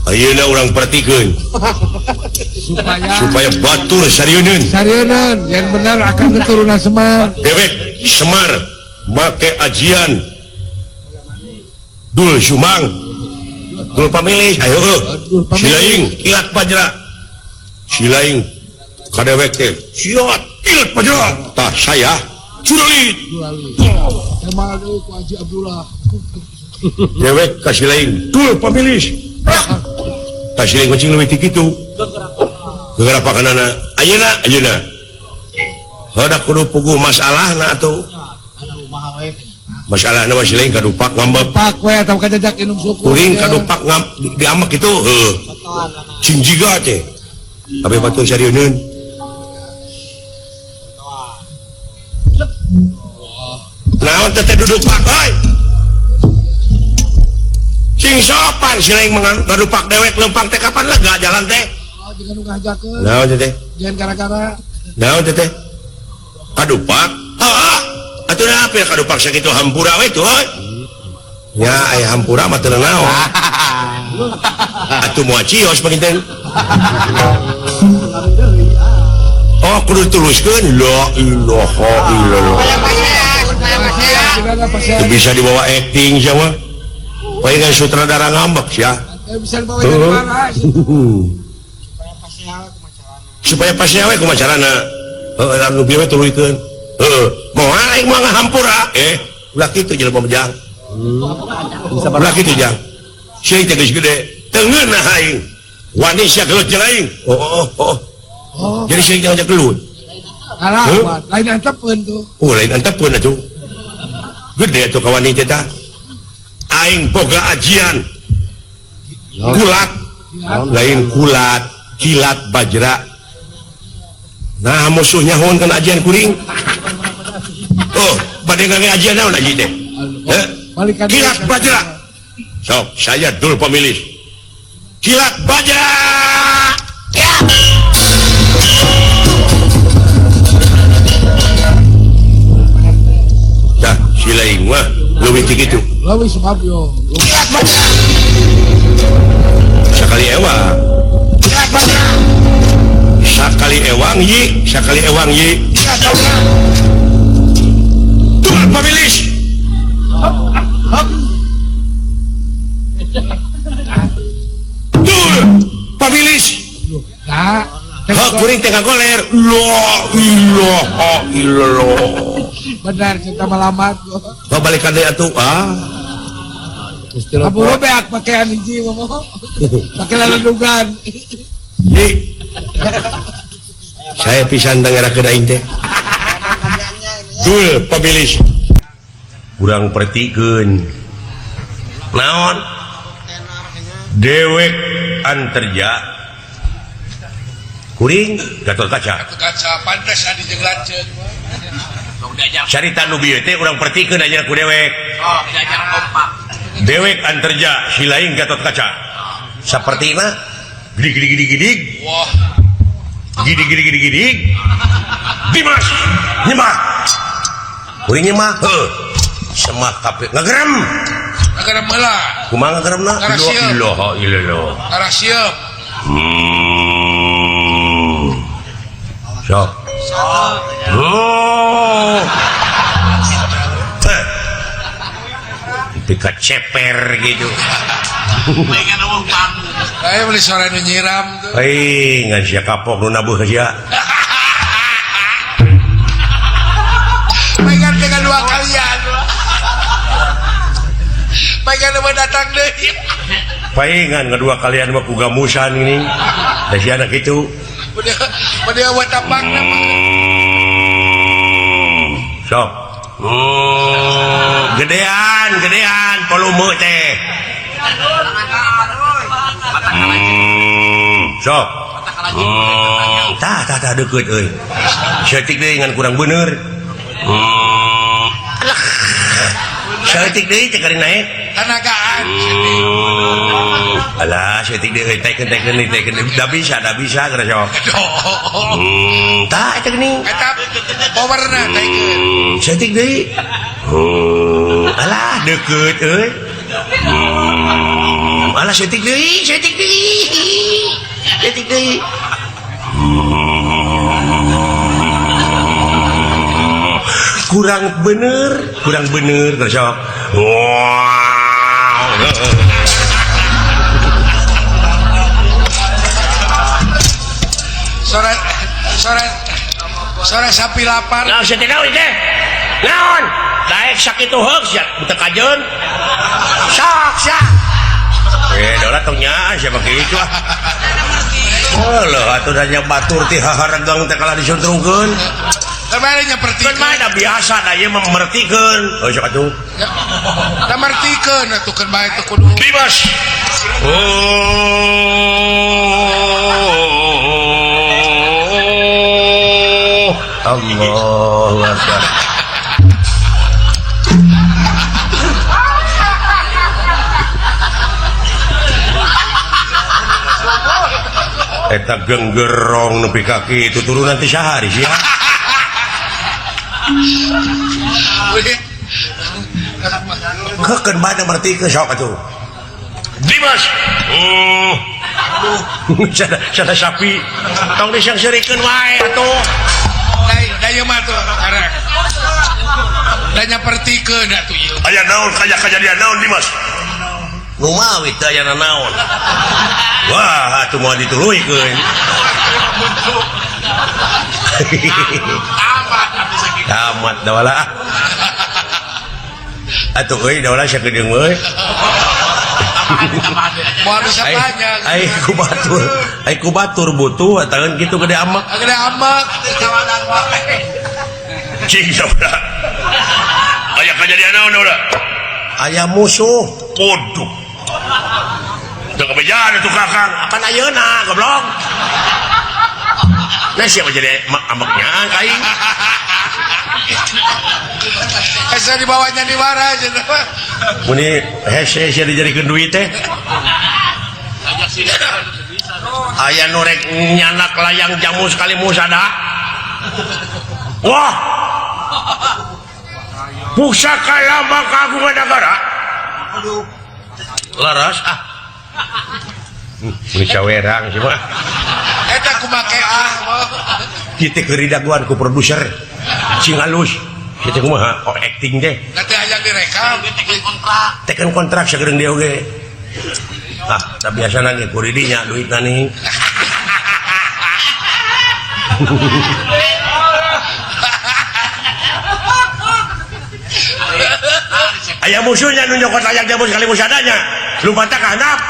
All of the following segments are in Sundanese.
ayeuna urang pertikeun supaya batur sareuneun yang benar akan keturunan Semar. dewek Semar make ajian dul sumang dul pamilih ayo silaing kilat pajra silaing kadewek teh siot kilat pajra tah saya curalit Kemal deui ku Haji Abdullah. dewek ka silaing dul pamilih tah silaing kucing leuwih ti kitu gara pakanana ayeuna hadak kudu puguh masalahna atuh masalahna mah silaing kadupak ngambek Pak we atawa kajajak inung suku. kuring kadupak diamek kitu heuh cing jiga teh tapi batur sareuneun naon teh duduk pak euy sing sopan silaing ngadupak dewek lempang teh kapan lega jalan teh Jangan nu ngajakeun. naon teh Jangan gara-gara naon teh kadupak atuh apa kadupak sakitu hampura we tuh nya aya hampura mah teu naon atuh moal cios pakinten oh kudu tuluskeun la ilaha illallah teu bisa dibawa acting sia mah palingan sutradara ngambek sia bisa dibawa jadi mana? supaya pasnya we kumacarana anu bieu we tuluykeun moal aing mah ngahampura ulah kitu jelema bejang ulah kitu jang sieun teh geus gede teu ngeunah aing wani sia gelut jeung aing jadi sieun jangan gelut Alah, lain antepeun tuh. lain antepeun atuh gede atuh ka wani teh tah aing boga ajian kulat lain kulat kilat bajra nah musuhnya hon kan ajian kuring bade ngangge ajian naon aji teh kilat bajra sok saya dul pemilih kilat bajra ya dah silaing mah leuwih ti kitu Leuwih sumabyo. kilat bajra sakali ewang kilat bajra sakali ewang yi kilat bajra dul pemilih dul pemilih Nah, kuring tengah goler la ilaha illallah benar kita malamat. balik ka deui atuh Abu beak pakaian hiji mah. Pakai lalungan. saya pisan dengerakeun aing teh dul pemilih kurang pertikeun naon dewek anterja kuring Gatot Kaca pantes adi jeung lanceuk. carita nu bieu teh urang pertikeun aja ku dewek diajar kompak dewek anterja silaing Gatot Kaca sapertina gidig wah gidig Dimas nyemah kuring nyemah semah kabeh ngagerem negara meula kumaha ngageremna la ilaha illallah arah sieup sok tika ceper gitu pengen ngomong panggung Saya beli suara nu nyiram tuh. ngan sia kapok nu nabuh sia Pengen dengan dua kalian. Pengen mau datang deh. paingan kedua kalian mah ku gamusan ini da si anak itu Pada buat tapang nama. sok gedean volume teh sok tah deukeut euy setik deui ngan kurang bener setik deui teh kari naik Tenagaan. alah setik deui teken da bisa gara sok tah eta geuning Eta powerna taikeun. setik deui alah deukeut euy Alah setik deui. Kurang bener tersok. Wow. Sore sapi lapar. Nah, setik naon teh? Naon? Daek sakitu heuk sia teu kajeun. Sok. Dola tong nya siapa kitu ah. Heuh atuh da nya batur ti haharegang teh kala disuntrungkeun. Kemarin nyapertikeun. Kan mah da biasa da ieu memertikeun. Oh sok atuh. Da mertikeun atuh keun bae teu kudu. Bebas. Allahu Akbar. Eta genggerong nepi kaki itu turun nanti sehari sih ya. Kekeun bae berarti ke sok atuh. Dimas. Sada sapi. Tong disangseurikeun wae atuh. Da ieu mah tuh karek. Da nyapertikeun atuh ieu. Aya naon kajadian naon Dimas? Nu mawi teh aya naon. Wah, atuh moal dituluykeun. Tamat da wala. Atuh euy da wala sakedeung euy. Moal bisa banyak. Ai kubatur butuh ataun kitu gede amak. Gede amak kawanan wae. Cing sabda. Aya kejadian naon udah? Aya musuh. Waduh. Teu kabejaan atuh Kakang. Akan ayeuna goblok. Nah siapa jadi amaknya kaing? Asa dibawanya di mana aja. Muni hese sia dijadikeun duit teh. Aya nu rek nyanak layang jamu sekali musada. Wah. Pusaka lambang kagungan negara. Laras ah. Muni cawerang sih mah. Eta kumake Kita keri daguan ku produser sing halus. Kita kumaha acting teh. Nanti hayang direkam Teken kontrak sagedeung dia oge. Ah, tapi biasana ge ku didinya duitna nih. Aya musuhnya nu nyokot layang jamu sekali musadanya. Lupa tak handap.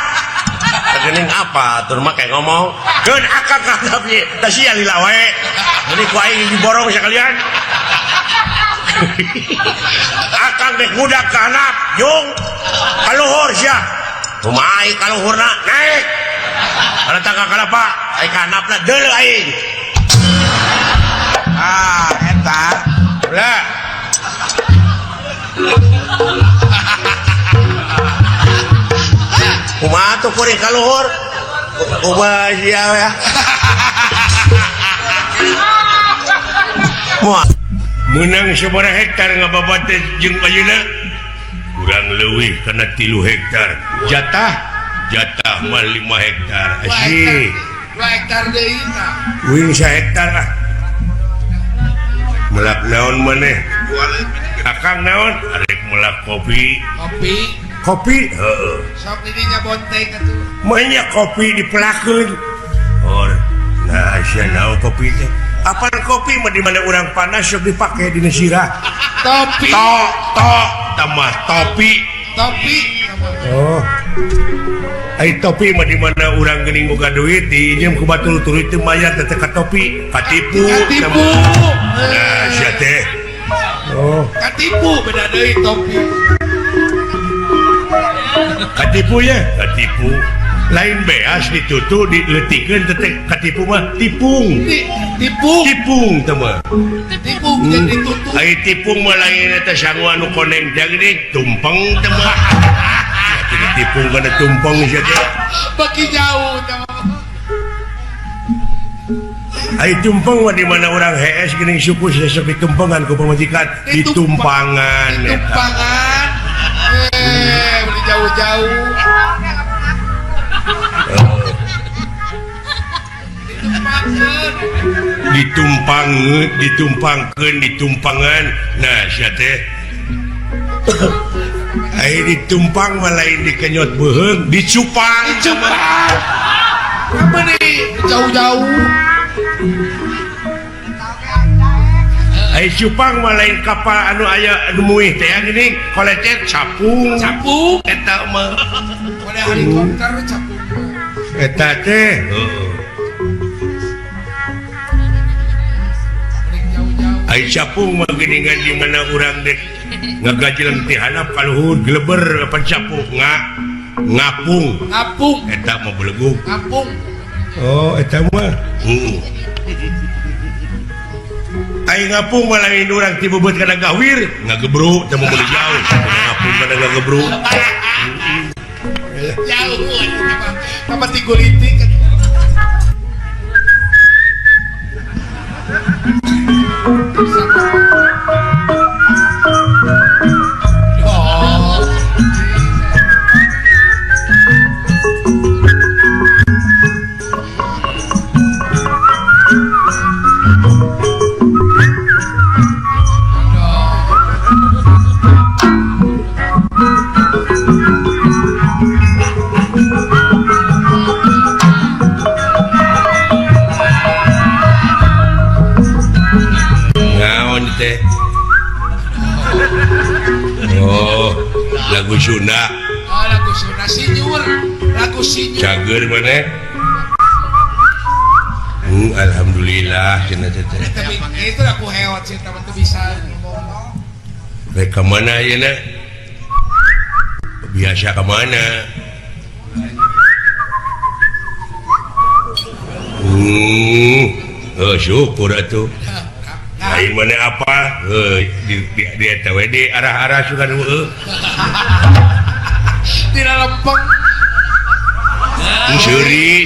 Gening apa tur mah kayak ngomong keun akak handap ieu da sia lila wae. Jadi ku aing diborong sakalian. Akang dek budak ka handap, yung kaluhur sia. Kumaha kaluhurna naik. Ada tangga kalapa, ai ka handapna deuleu aing. Ah, eta. Ulah. Kumaha tuh kuring kaluhur? Kumaha sia ya? Moal menang sabaraha hektar ngababat jeung ayeuna? Kurang leuwih kana 3 hektar. Jatah mah 5 hektar. Asih. 2 hektar deui tah. Wing 1 hektar ah. Melak naon maneh? Akang naon? Arek melak kopi. Kopi? Heeh. Sok didinya bonteng atuh. Mahnya kopi dipelakeun. Oh, nah sia naon kopi teh? Apaan kopi mah di mana orang panas sok dipake dina sirah. Topi. Tambah topi. Oh. Ai topi mah di mana urang geuning boga duit diinjem ku batur turut teu mayar teh ka topi, katipu. Nah, sia teh. Oh. Katipu beda deui topi. Katipu ya, katipu. Lain beas ditutu dileutikeun teh katipu mah tipung. Tipung teh mah. Tipung jeung ditutu. Ai tipung mah lain eta sangu anu koneng jagdi tumpeng teh mah. Jadi tipung kana tumpeng sia teh. Bagi jauh teh. Ai tumpeng mah di mana urang hees geuning suku sesuk ditumpengan ku pamajikan ditumpangan. Tumpangan. Beli ditumpangkeun ditumpangan nah sia teh ai ditumpang mah lain dikenyot beuheung dicupang apa nih jauh-jauh ai cupang mah lain kapal anu aya anu muih teh gini kolecet capung eta mah pada helikopter capung eta teh ai capung mah geuningan di mana urang dek ngagajilan teh handap ka luhur gleber apa capung ngapung eta mah belegug ngapung oh eta mah ai ngapung mah lain urang ti bebeut kana gawir ngagebruk teh mah beuleuh jauh ngapung kana ngagebruk jauh apa tigolitik lagu Sunda sinyur cager mana alhamdulillah cenah teh itu aku hewan sih teman tuh bisa mereka mana ya nak biasa ke mana syukur atuh lain mana apa di TWD arah-arah sugan tidak lempeng seri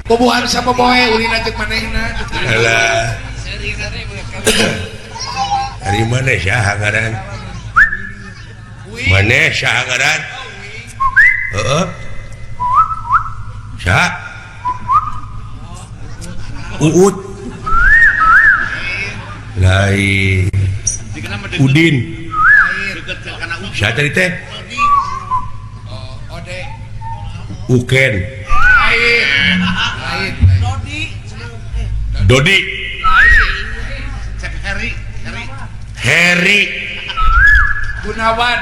bobohan sama boy ulin aja manehna alah dari mana syahangaran mana syahangaran syah uut lain Udin syah tadi teh Uken lain Dodi Heri Gunawan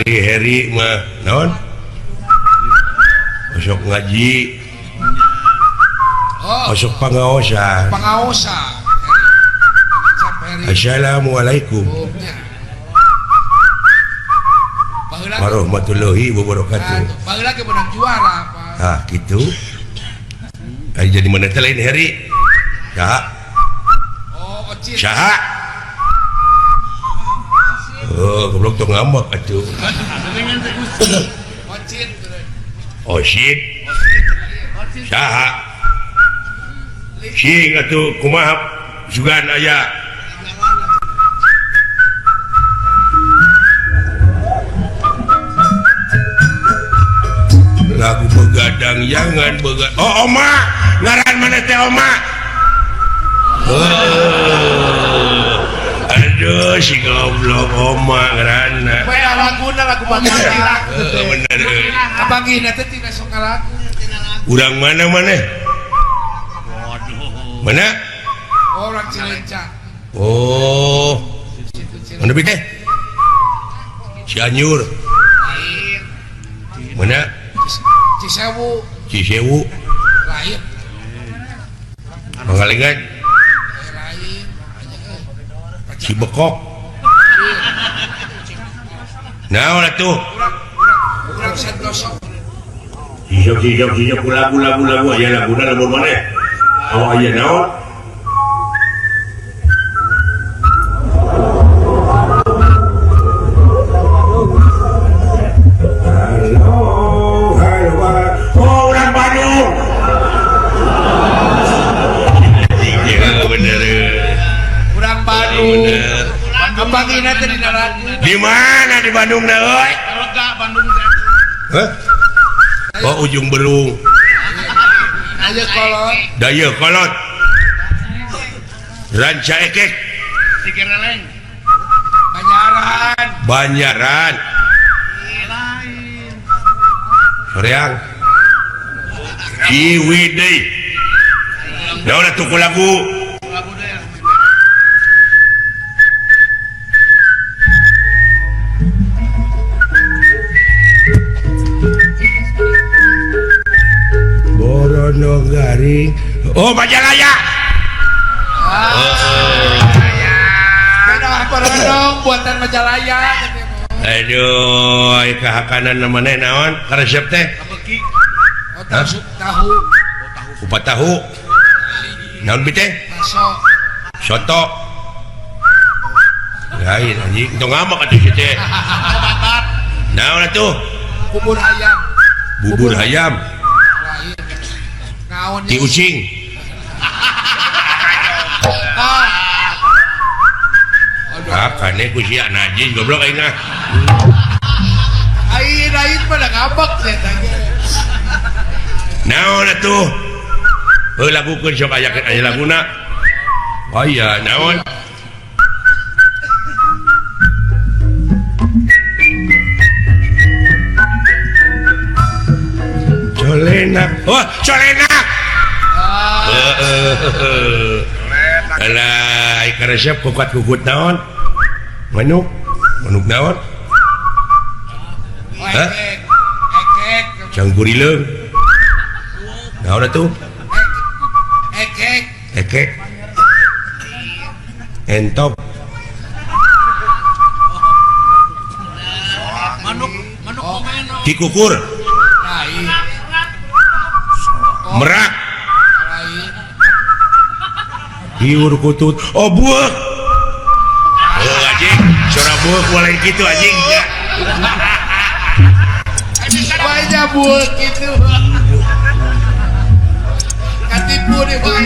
Heri mah naon masuk ngaji masuk pengaosan Assalamualaikum warahmatullahi wabarakatuh. Baheula ge menang juara ah gitu ai jadi mana teh lain Heri Saha Ocit Saha goblok tong ngambek atuh Ocit Saha sing atuh kumaha sugan aya lagu begadang jangan begadang oma ngaran mana teh oma aduh si goblok oma ngaranna bae laguna lagu bagian bener abangina teh tina sok lagu urang mana mana orang Cileunca oh mana bi teh Cianjur mana Cisewu lain Pangalengan lain Cibekok naon atuh urang Santoso hijau lagu aya laguna lamun maneh oh aya naon di mana di Bandung na euy? Bandung Hah? Oh ujung Berung. Ayo kolot. Daya kolot. Ranca ekek. Sikereleng. Banyaran. Banyaran. Soreang. Kiwi deui. Naon atuh ku lagu? Borono garing. Oh, Majalaya. Beda apa dong buatan Majalaya. Aduh, kahakanan namanya naon? Karesep teh? Kabeki. Tahu. Kupat tahu. Naon bi teh? Baso. Soto. Lain anjing, itu ngamak atuh si teh. Naon atuh? Bubur ayam. Bubur ayam. Lain. Naon Ti ucing. Ah, kane ku sia najis goblok aing ah. Lain pada ngabak teh. Naon atuh? Heuh lagukeun sok aya laguna. Oh iya, naon? Colenak. Oh, colenak. Alah, ikan resep kukat-kukut naon? Manuk naon? Hah? Ekek. Canggurileung. Naon atuh? Ekek. Entok. Manuk komeno. Kikukur. Lain. Merak. Lain. Diur kutut. Oh, buek. Oh, anjing. Suara buek lain gitu anjing. Banyak buat gitu. Katipu nih Bang.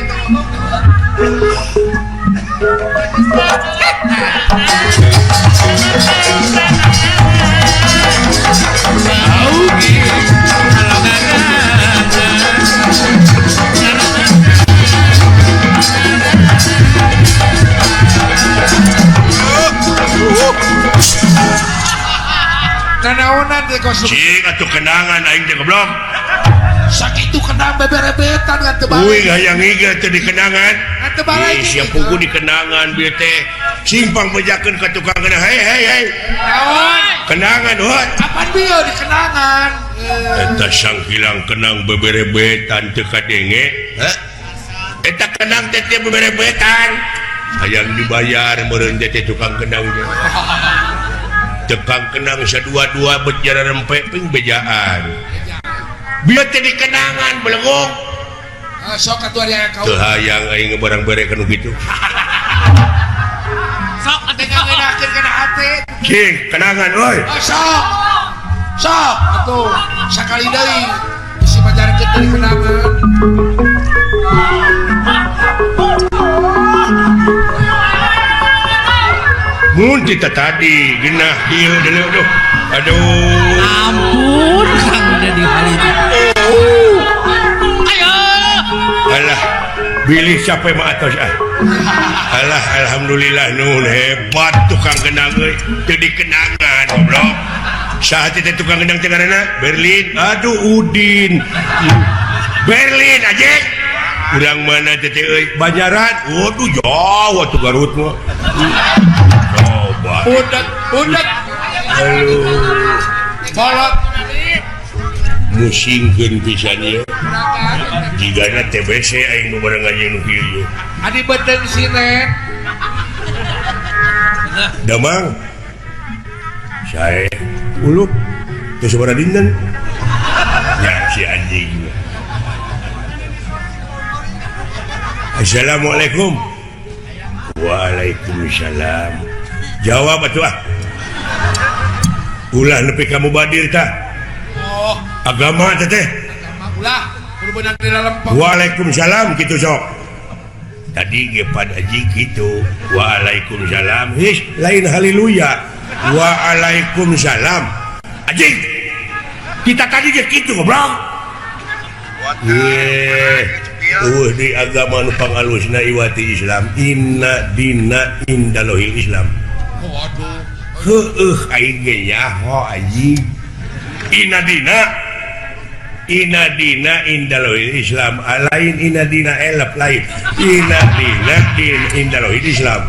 Nanaonan deh kau Cing atuh kenangan aing teh goblok. sakit tuh kenang beberebetan ngan teu balik. Uing hayang ieu teh di kenangan. Ngan teu balik. Ih, sia pugu di kenangan bieu teh. Simpang bejakeun ka tukang kenang. Hei. Naon? Kenangan hot. Apaan bio di kenangan? Eta sang hilang kenang beberebetan teu kadenge. Hah? Eta kenang teh teh beberebetan. Hayang dibayar meureun teh tukang kenang teh. Tekang kenang sadua-dua berjalan rempek ping bejaan. Biar tadi kenangan belengok. Sok atuh aya kau. Teu hayang aing barang berekeun kitu. Sok atuh ngeunakeun kana hate. Cing, kenangan euy. Sok. Sok atuh sakali deui bisi majarkeun deui kenangan. Mun kita tadi genah dieu deuleu aduh. Ampun, Kang Dedi Halidi. Ayo. Alah, bilih capek mah atos ah. Alah, alhamdulillah nun hebat tukang kenang euy. Teu dikenangan goblok. Saha teh tukang kenang teh ngaranna? Berlin. Aduh, Udin. Berlin aja. Urang mana teh euy? Banjaran. Waduh, jauh atuh Garut mah. Coba. Budak. Halo. Bolot. Musingkeun pisan ieu. Jigana TBC aing nu barengan jeung nu kieu. Adi beuteung sinen. Damang. Sae ulup teu sabaraha dinten. Ya si anjing. Assalamualaikum. Waalaikumsalam. Jawab atuh ah. Ulah nepi kamu badir tah. Oh, Agama teh teh. ulah kudu beunang di dalam Waalaikumsalam gitu sok. Tadi ge pada haji gitu. Waalaikumsalam. His lain haleluya. Waalaikumsalam. Anjing. Kita tadi ge gitu goblok. di agama nu pangalusna iwati Islam inna dina indalohil Islam. Waduh. Aing ge nyaho anjing. Inna dina indalohil Islam. Lain inna dina elep lain. Inna dina indalohil Islam.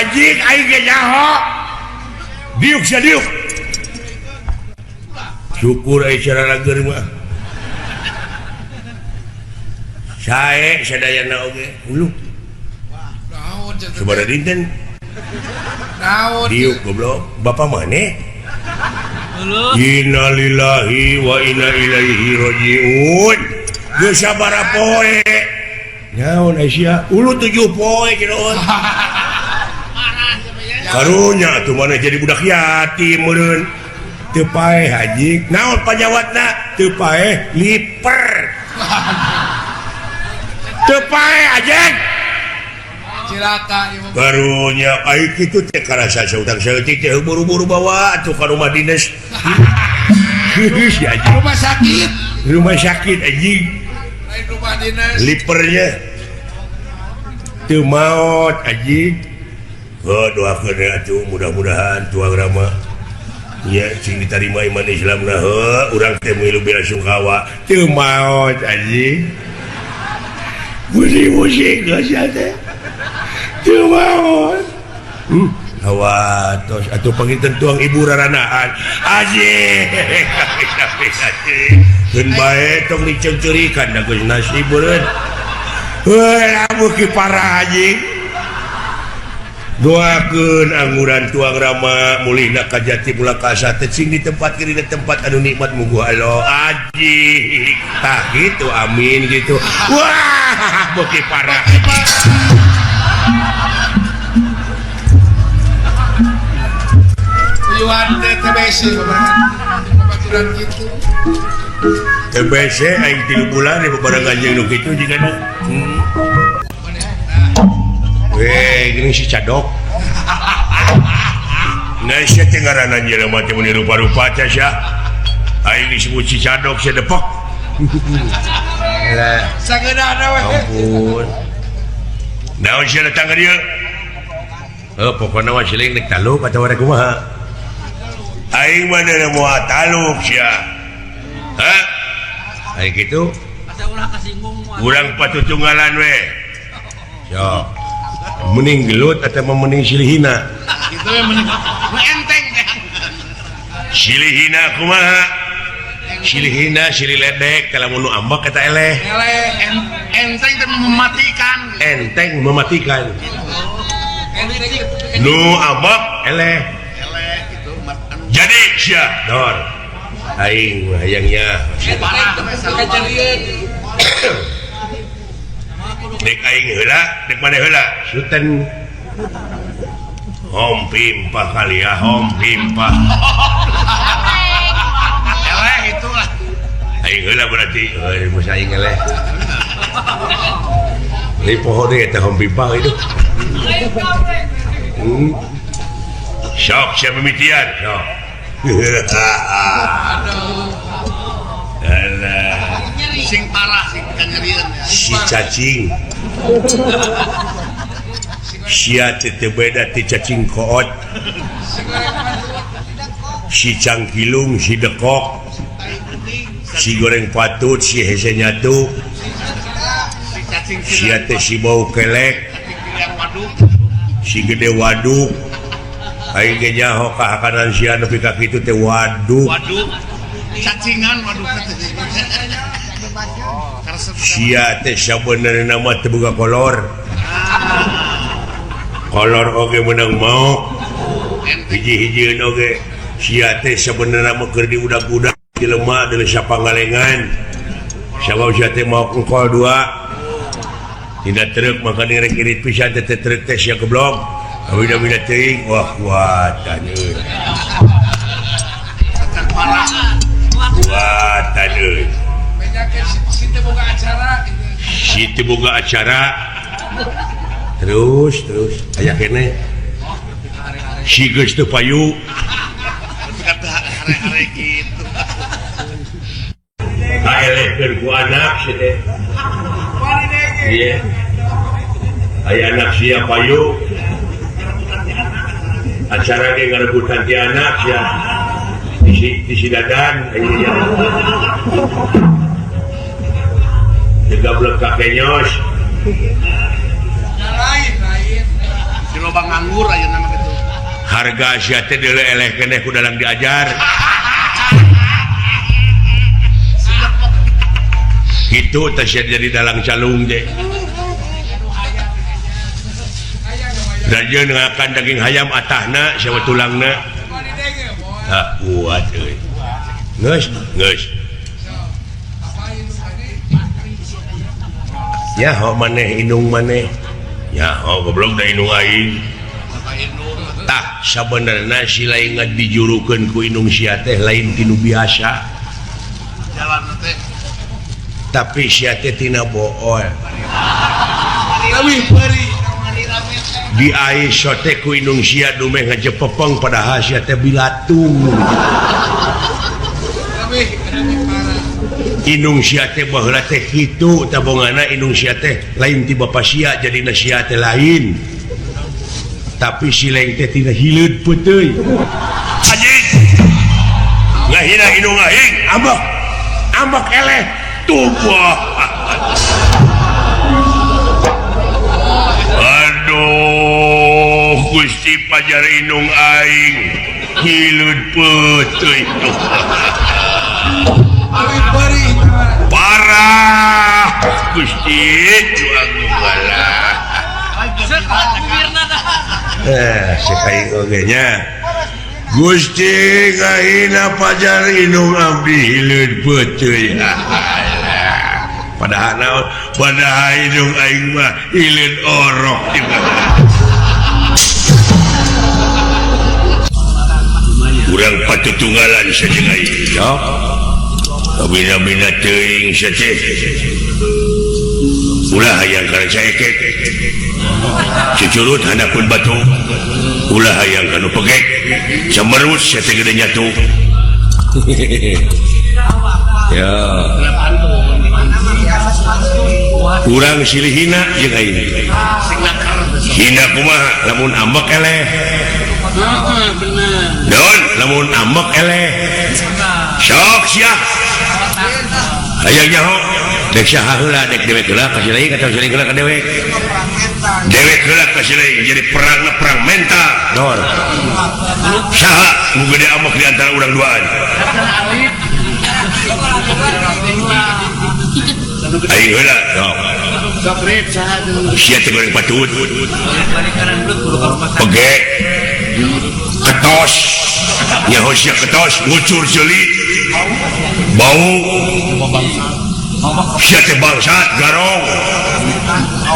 Anjing aing ge nyaho. Diuk sia diuk. Syukur ai cara lager mah. Sae sadayana oge. Ulu. Naon cenah. Sabaraha dinten Naon. diuk goblok. Bapak maneh? Inna lillahi wa inna ilaihi rajiun. Geus sabaraha poe? Naon Aisyah? Ulu 7 poe kiraon. Karunya tuh mana jadi budak yatim meureun. Teu paeh haji. Naon panyawatna? Teu paeh liper. Teu paeh ajeng. Cilaka ieu. Karunya ai kitu teh karasa sautang saeutik teh buru-buru bawa atuh ka rumah dinas. Geus ya anjing. Rumah sakit. Rumah sakit anjing. Lain rumah dinas. Lipernya teu maot anjing. Doakeun atuh mudah-mudahan tuang rama nya sing ditarima iman Islamna urang teh milu bela sungkawa teu maot anjing. Musik geus teh. Teu maot. Awatos atuh panginten tuang ibu raranaan. Anjing. Keun bae tong dicengceurikan da geus nasib beureun. Lamun ki parah anjing. Doakeun anguran tuang rama mulihna ka jati pula ka asa tecing di tempat kiri di tempat anu nikmat mugu Allah anjing. Tah gitu amin gitu. Wah, beuki parah. Tuyuan teh TBC babaturan kitu. TBC aing 3 bulan di beberapa anjing nu kitu jigana. Gini si cadok. Nah, saya tengaran jelema teh mun rupa-rupa teh sia. Aing disebut si cadok sia depok. Lah, Sageudana we. ampun. Naon sia datang ka dieu? Pokona mah siling nek taluk atawa rek kumaha? Aing mah da moal taluk sia. Hah? Ai kitu? Asa ulah kasinggung moal. Urang patutunggalan we. Sok. Mending gelut atau mending silihina? Kitu we mending enteng. Silihina kumaha? Silihina silih ledek kalau mau ambak kata eleh. Enteng teh mematikan. Enteng mematikan. Nu ambak eleh. Gitu Jadi sia dor. Aing hayangnya. Dek aing heula, dek mana heula? Sultan hom pimpah kali ya, hom pimpah. eleh itulah. Aing heula berarti, masa aing eleh. Ini pohon ni eta hom pimpah itu. Sok siapa mimitian, sok. Alah. Sing parah sing kanyerian ya. Si cacing sia tete beda ti cacing koot si cangkilung si dekok si goreng patut si hese nyatu sia teh si bau kelek si gede waduk aing ge nyaho kahakanan sia nepi ka kitu teh waduk Cacingan waduh sia teh sabenerna mah teu boga kolor. Kolor oge menang mau. Hiji-hijieun oge sia teh sabenerna mah keur diudag-udag jelema deuleu sapangalengan. Sabab sia teh mau engkol 2. Tina truk maka direk irit pisan teh truk teh sia goblok. Awida-wida teuing wah kuatan euy. Kuatan euy. Si teu boga acara terus aya kene si geus teu payu kaelehkeun ku anak si teh. Iya. Aya anak sia payu. Acara ge ngarebutan ti anak sia. Di sidadan aya. Digablek ka kenyos. Lain. Di lobang anggur aja nama gitu. Harga sia teh deuleu elehkeun ku dalang diajar. Itu teh sia jadi dalang calung teh. Dajeun ngakan daging hayam atahna sia tulangna. Tah kuat euy. Geus. Ya, ho maneh inung maneh. Ya, ho goblok da inung aing. Tah sabenerna si lain dijurukeun ku inung sia teh lain tinu biasa. Jalan teh. Tapi sia teh tina bool. Lebih beri. Di ai sote ku inung sia dumeh ngajepepeng padahal sia teh bilatung. Lebih parah. Inung sia teh baheula teh kitu tabongana inung sia teh lain ti bapa sia jadina sia teh lain. Tapi si lain teh tina hileud peuteui. Anjing. Ngahina inung aing ambek eleh tubuh. Aduh, Gusti pajar inung aing hileud peuteui. Lebih beri. Parah Gusti juang bala. Sekai oge nya. Gusti ngahina pajar inung abdi hileud peuteui. Padahal inung aing mah hileud orok juga. Urang patutunggalan saja aing. Ya. Bina-bina teuing saja. Ulah hayang kana caekek. Cucurut handapun batu. Ulah hayang kanu pegek. Samerut sia teh gede nyatu. Ya. Urang silih hina jeung aing. Hina kumaha lamun ambek eleh. Don lamun ambek eleh. Sok sia. Hayang nyaho dek saha heula dek dewek heula ka si lain atau si lain heula ka dewek. Dewek heula ka si lain jadi perangna perang mental. Don. Saha nu gede ambek di antara urang duaan. Aing heula. Gabrep saha Sia teh goreng patut. Pege. Ketos. Nyaho sia ketos ngucur ceuli. Bau. Sia teh bangsat garong.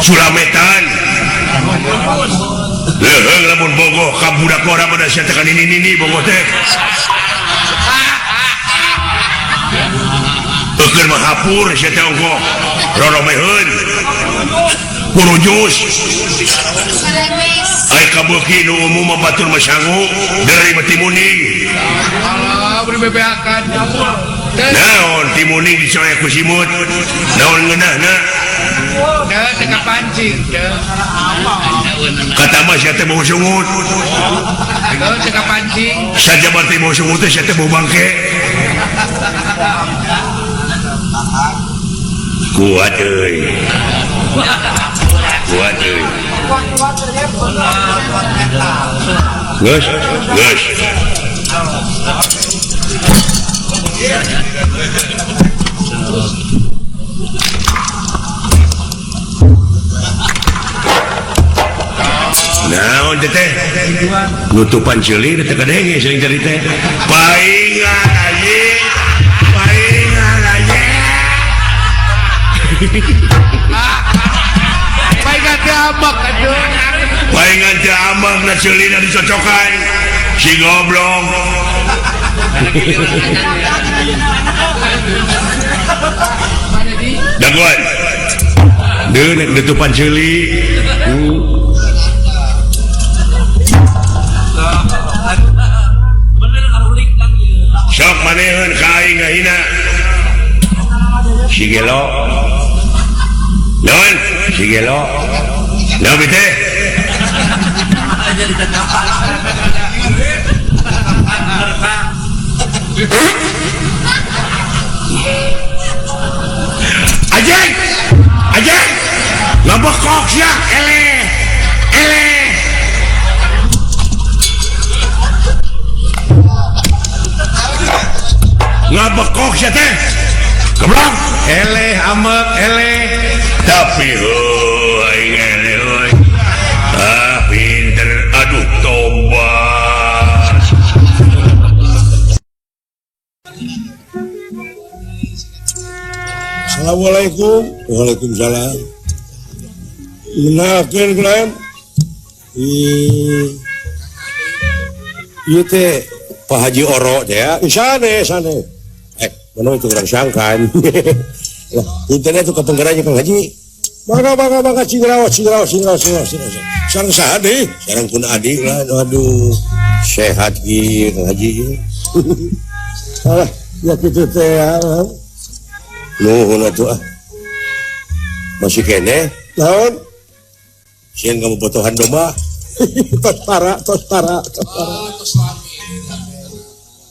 Sulametan. Leuheung lamun bogoh ka budak orang pada sia teh ka nini bogoh teh. Keur mah hapur sia teh ongkoh. Roromeheun. Kurujus. Ai kabeuki nu umum batur masangu dari timuning. Allah beri bebeakan. Naon timuning dicoek ku simut. Naon ngeunahna? Teh kapancing teh. Kata mah sia teh bau sungut. Teh kapancing. Saja berarti bau sungut teh sia teh bau bangke. Kuat euy. Kuat euy. Geus. Naon teh? Nutupan ceuli teh kadenge sering cari teh. Paingan anjing. Paingan teh ambek atuh. Paingan teh ambek na ceulina dicocokan. Si goblok. Daguan. Deuk nutupan ceuli. Sok maneheun ka aing ngahina. si gelo naon si gelo naon teh Ajeng Ajeng ngabekok sia eleh ngabekok sia teh keblok eleh amek eleh tapi aing eleh pinter aduh tobat Assalamualaikum. Waalaikumsalam. Menakeun kalian. Ieu teh Pak Haji Oro teh ya. Isane. Mana itu orang sangkan. Lah, punten itu kapenggerannya Kang Haji. Bangga cingraos. Sareng saha deui? Sareng kun adik lah. Aduh. Sehat ieu Kang Haji. Salah, ya kitu teh ya. Nuhun atuh masih kene naon sieun kamu botohan domba tos para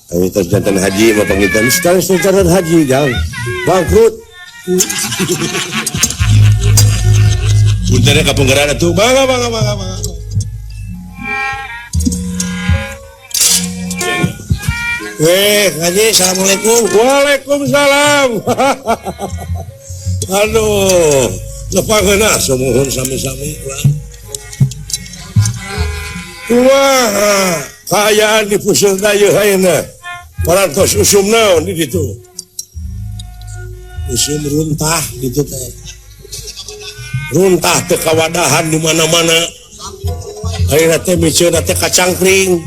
ayo tos jantan haji mah pangitan sekali jantan haji jangan bangkrut puntenna kapenggeran atuh bangga Haji, assalamualaikum. Waalaikumsalam. Aduh, lepangeuna sumuhun sami-sami urang. Kumaha kaayaan di puseur dayeuh ayeuna? Parantos usum naon di ditu? Usum runtah ditu teh. Runtah teu kawadahan di mana-mana. Ayeuna teh miceuna teh kacangkring.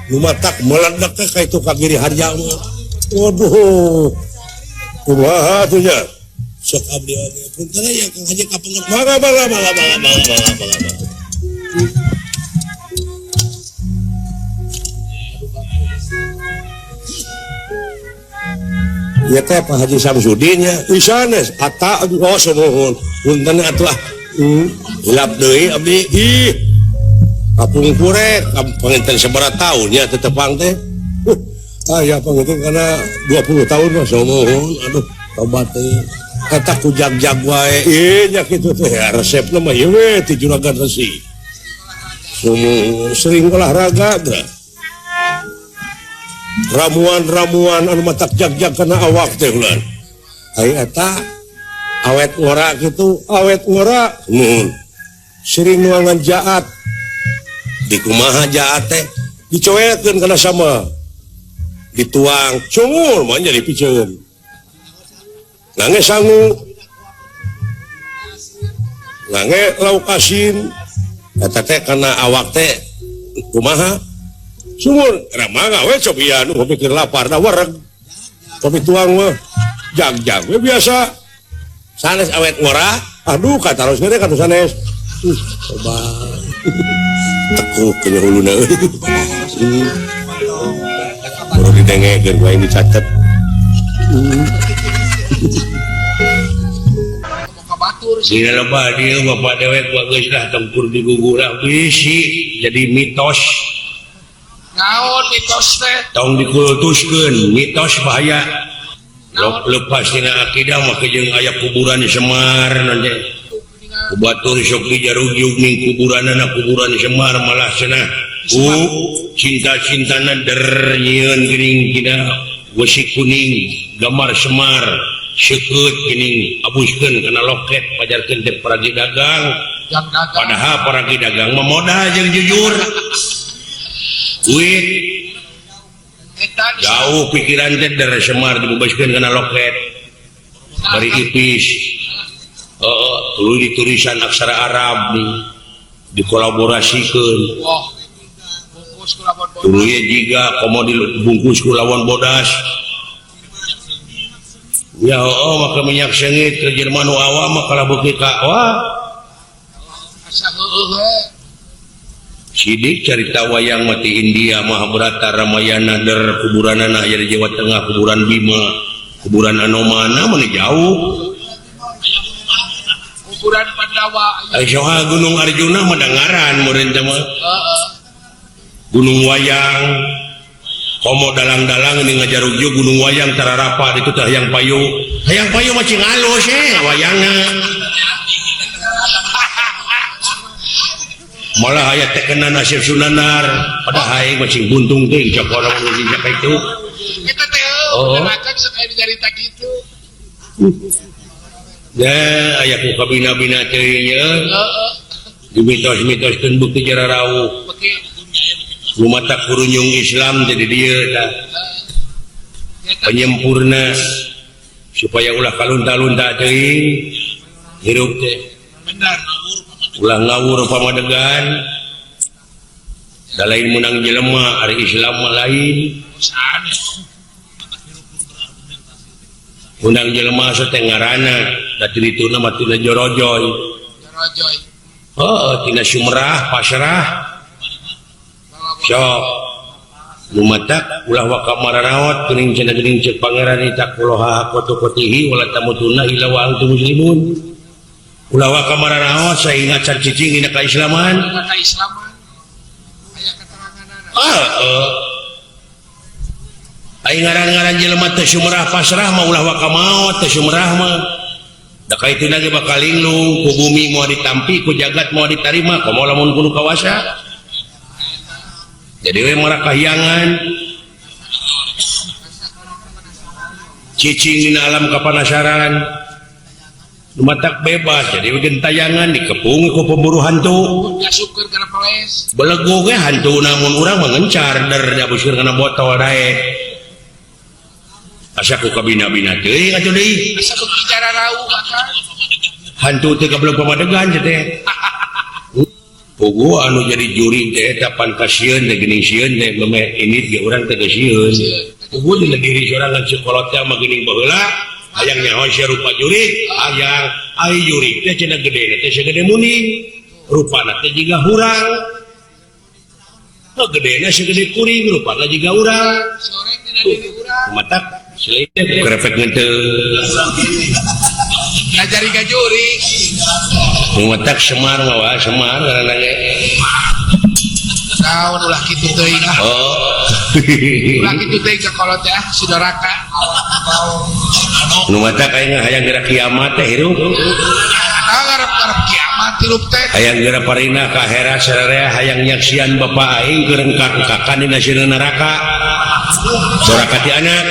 Lumatak meledak ke itu kagiri harja mah. Waduh. Kumaha atuh nya? Sok abdi oge. Punten ya Kang Haji kapengen. Bangga. Ya teh Pak Haji Samsudin nya. Isanes ata oh sumuhun. Punten atuh hilap deui abdi. Ih. Kapung purek, penginten seberat tahun ya tetepang teh. Ya penginten karena 20 tahun mah somohon. Aduh, tobat teh. Kata ku jag-jag wae. Nya kitu teh resepna mah ieu we ti juragan resi. Sering olahraga gra. Ramuan-ramuan anu matak jag-jag kana awak teh ulah. Ai eta awet ngora kitu, awet ngora. Sering nuangan jaat. Di kumaha jaat teh dicoekeun kana sama dituang cungur mah jadi piceun nangge sangu nangge lauk asin eta teh kana awak teh kumaha sumur ramaga we cobi anu pikir lapar da wareg kopi tuang mah jag-jag we biasa sanes awet ngora aduh kataros ge katu sanes coba tekuk kena huluna baru didengekeun wae dicatet Dina loba dia bapak dewek gua geus dah tempur di gugurah bisi jadi mitos naon mitos teh tong dikultuskeun mitos bahaya lepas tina akidah mah jeung aya kuburan Semar nanti Kubatur sok dijarugjug ning kuburanana kuburan Semar malah cenah cinta-cintana der nyieun geuning kina wesi kuning gambar Semar seukeut geuning abuskeun kana loket pajarkeun teh paragi dagang padahal paragi dagang mah modal jeung jujur duit jauh pikiran teh der Semar dibebaskeun kana loket bari ipis tuluy ditulisan aksara Arab nih dikolaborasikeun tuluy jiga komo dibungkus ku lawan bodas ya maka minyak sengit ke Jerman awam maka labuki ka wah sidik carita wayang mati India Mahabharata Ramayana der kuburanana aya di Jawa Tengah kuburan Bima kuburan anu mana mun jauh kuburan Pandawa soal Gunung Arjuna mendengaran meureun teh mah Gunung Wayang komo dalang-dalang ini ngajarugju Gunung Wayang tararapa itu teh hayang payu macing alus wayangna malah aya teh kena nasib sunanar pada hayang macing buntung teh cak orang nu ka itu kita teh makan sekali cerita gitu ya aya ku kabina-bina teh nya di mitos-mitoskeun bukti jararau lumatak kurunyung Islam jadi dia tah penyempurna supaya ulah kalunta-lunta teuing hirup teh benar ulah ngawur pamadegan da lain menang jelema ari Islam mah lain undang jelema teh ngaranna da tirituna mah tina jorojoy tina sumrah pasrah sok lumatak ulah wa kamararaot geuning cenah geuning ceuk pangeran itaqullaha qatu-qatihi wala tamutuna illa wa antum muslimun ulah wa kamararaot saingat can cicing dina kaislaman aya keteranganana ai ngaran-ngaran jelema teh sumrah pasrah mah ulah wa kamaot teh sumrah mah da kaituna ge bakal linglung ku bumi moal ditampi ku jagat moal ditarima komo lamun kudu kawasa jadi we marah kahyangan cicing dina alam kapanasaran lumatak bebas jadi we gentayangan dikepung ku pemburu hantu ngasukeun kana peles belegu ge hantu namun urang mengencar der da busur kana botol dae asa ku kabina-bina teuing atuh deui asa ku bicara rauh kan hantu teh goblok pamadegan teh pugu anu jadi juri teh eta pan kasieun teh geuning sieun teh meme ini ge urang teh sieun pugu dina diri sorangan sekolot teh mah geuning baheula hayang nyaho sia rupa juri hayang ai juri teh cenah gede teh sagede muning rupana teh jiga hurang gedena sagede kuring rupana jiga urang sore tina diri urang matak selain teh krepek ngenteu ngajari gajuri matak Semar mah Semar ngaranna ge naon ulah kitu teuing ulah kitu teuing ka kolot teh saudara-ka nu matak ayeuna hayang geura kiamat teh hirup ngarep kiamat hirup teh hayang geura parina ka akhirat sararea hayang nyaksian bapa aing keur engkak-engkakan dina sieun neraka doraka ti anak